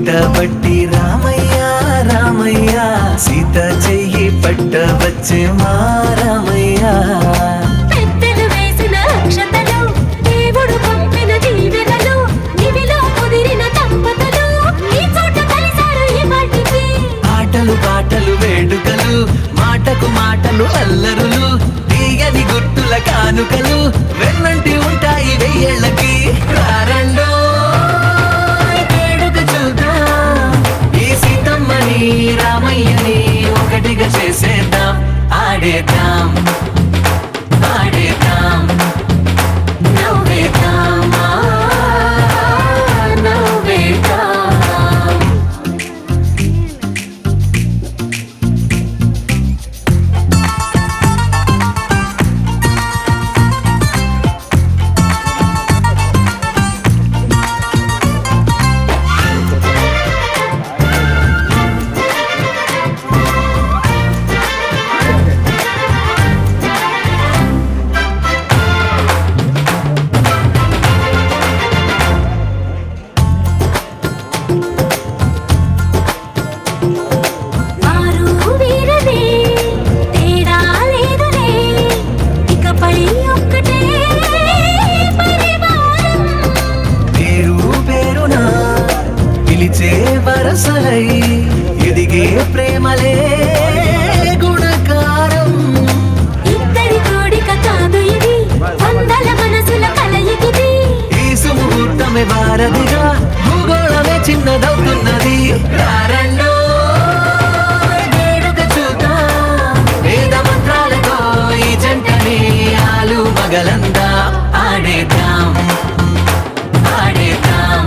పట్టబట్టి రామయ్య రామయ్య సీత చెయ్యి పట్టవచ్చే మా రామయ్య పెద్దలు వేసిన అక్షతలు దేవుడు పంపిన దీవెనలు నివిలో కుదిరిన దంపతులు ఈ చోట కలిసారు ఈ వాటికి ఆటలు పాటలు వేడుకలు మాటకు మాటలు అల్లరులు తీయని గుర్తుల కానుకలు వెన్నంటి ఉంటాయి వెయ్యేళ్ళకి రారండో వేడుక చూద్దాం ఈ సీతమ్మని రామయ్యని ఒకటిగా చేసేద్దాం ఆడేద్దాం ఆడేద్దాం నవ్వేద్దాం నవ్వేద్దాం వరసలై ఎదిగే ప్రేమలే గుణకారం ఇద్దరి కోడిక కాదు ఇది వందల మనసుల కలయికిది ఈ సుముహూర్తమే వారధిగా భూగోళమే చిన్నదవుతున్నది రారండో వేడుక చూద్దాం వేద మంత్రాలతో ఈ జంటని ఆలు మగలందా ఆడేద్దాం ఆడేద్దాం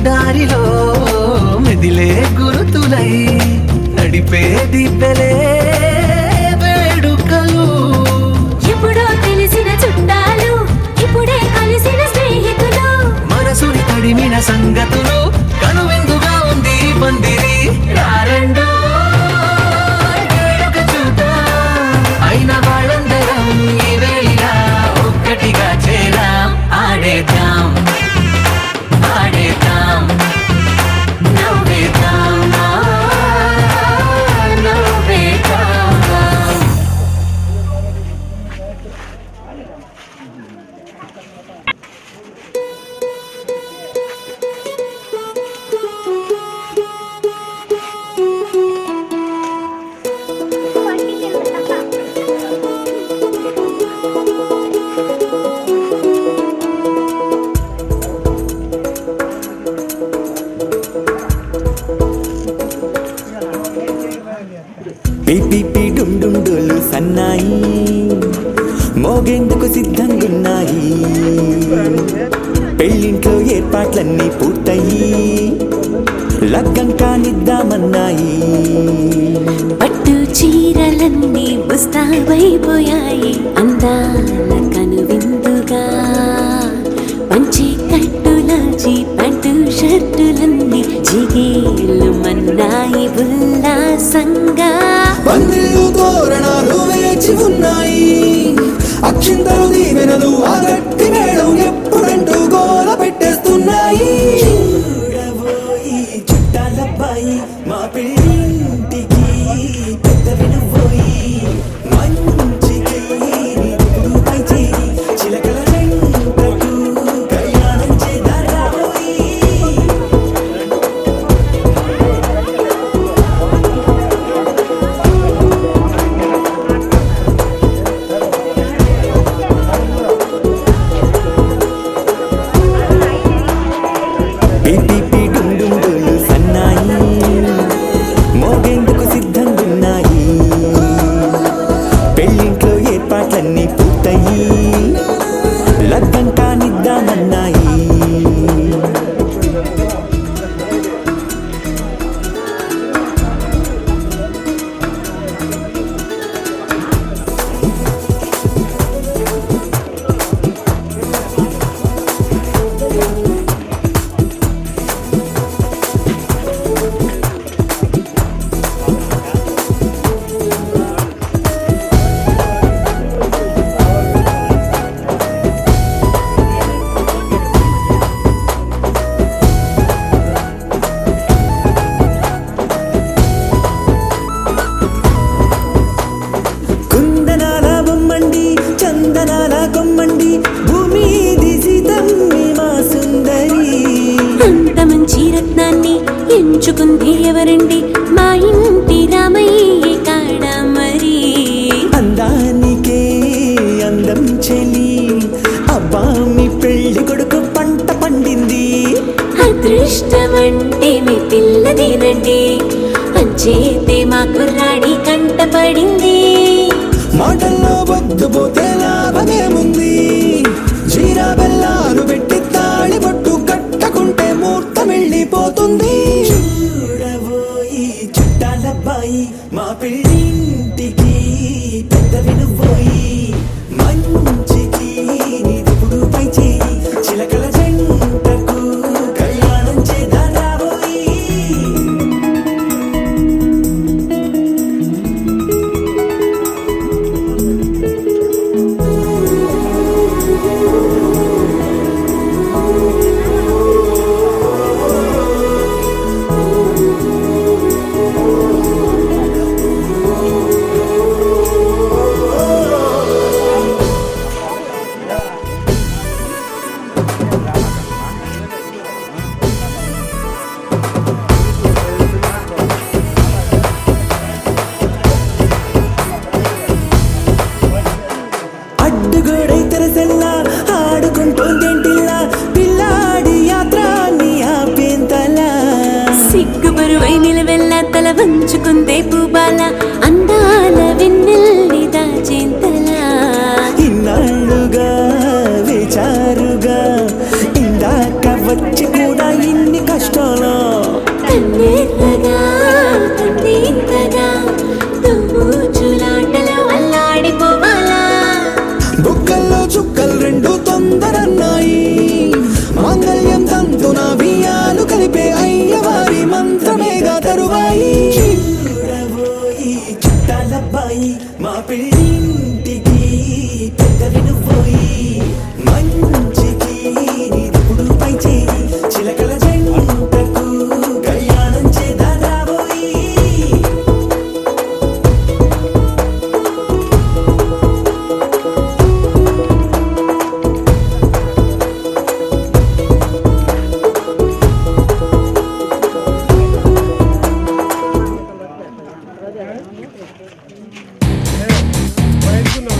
దారిలో మెదిలే గురుతులై నడిపే దిబ్బెలే వేడుకలు ఎప్పుడో తెలిసిన చుట్టాలు ఇప్పుడే కలిసిన స్నేహితులు మనసుని తడిమిన సంగతులు కనువిందుగా ఉంది పందిరి రారండో వేడుక చూద్దాం అయిన వాళ్ళందరం ఈ వేళ ఒక్కటిగా చేరాం ఆడేద్దాం ఆడేద్దాం నవ్వేద్దాం నవ్వేద్దాం పిపి డుండుండులు సన్నాయి మోగేందుకు సిద్ధంగున్నాయి పెళ్ళింట్లో ఏర్పాట్లన్నీ పూర్తయి లగ్గం కానిద్దామన్నాయి పట్టు చీరలన్నీ ముస్తాబైపోయాయి అందాల కనువిందుగా పంచి కట్టులాచి పట్టు షర్టులన్నీ జిగేలు మన్నాయి ఉల్లాసంగా పందిళ్ళు తోరణాలు వేచి ఉన్నాయి అక్షింతలు దీవెనలు ఆ గట్టి మేడం ఎప్పుడంటూ గోల పెట్టేస్తున్నాయి చూడబోయి చుట్టాలబ్బాయి మా పెళ్ళింటికి పెద్ద వినబోయి మంచికి పై చేయి చిలకల వెంటకు కళ్యాణం చేదారాబోయి ఉంచుకుంది ఎవరండి మా ఇంటి రామయ్య కాడ మరి అందానికే అందం చెలి అబ్బా మీ పెళ్లి కొడుకు పంట పండింది అదృష్టమంటే మీ పిల్లదేనండి అంచేతే మా కుర్రాడి కంట పడింది మాటల్లో వద్దు పోతే లాభమేముంది జీరా బెల్లాలు పెట్టి తాళి బొట్టు కట్టకుంటే ముహూర్తం వెళ్ళిపోతుంది చూడబోయి చుట్టాలబ్బాయి మా పెళ్ళింటికి పెద్ద వినుబోయి మంచికి నీదిప్పుడు పై చేయి చిలకల జంటకు కళ్యాణం చేద్దాం రాబోయి అడ్డుగోడై తెరసెల్లా ఆడుకుంటోందేంటిల్లా పిల్లాడి యాత్రాన్ని ఆపేంతలా సిగ్గు బరువై నిలవెల్లా తల వంచుకుందే పూబాల అందాల వెన్నెల్లి దాచేంతలా ఇన్నాళ్ళుగా వేచారుగా ఇందాక వచ్చి కూడా ఇన్ని కష్టాలు కన్నెర్రగా కన్నీంతగా తుమ్ముచులాటలో అల్లాడిపోవాలా బుక్కల్లో చుక్కలు రెండు తొందరన్నాయి మాంగళ్యం తంతున బియ్యాలు కలిపే అయ్యవారి మంత్రమేగా తరువాయి చూడబోయి చుట్టాలబ్బాయి మా పెళ్ళింటికి పెద్ద వినుబోయి మంచికి నీదిప్పుడు పై చేయి చిలకల జంటకు కళ్యాణం చేద్దాం రాబోయి Bueno,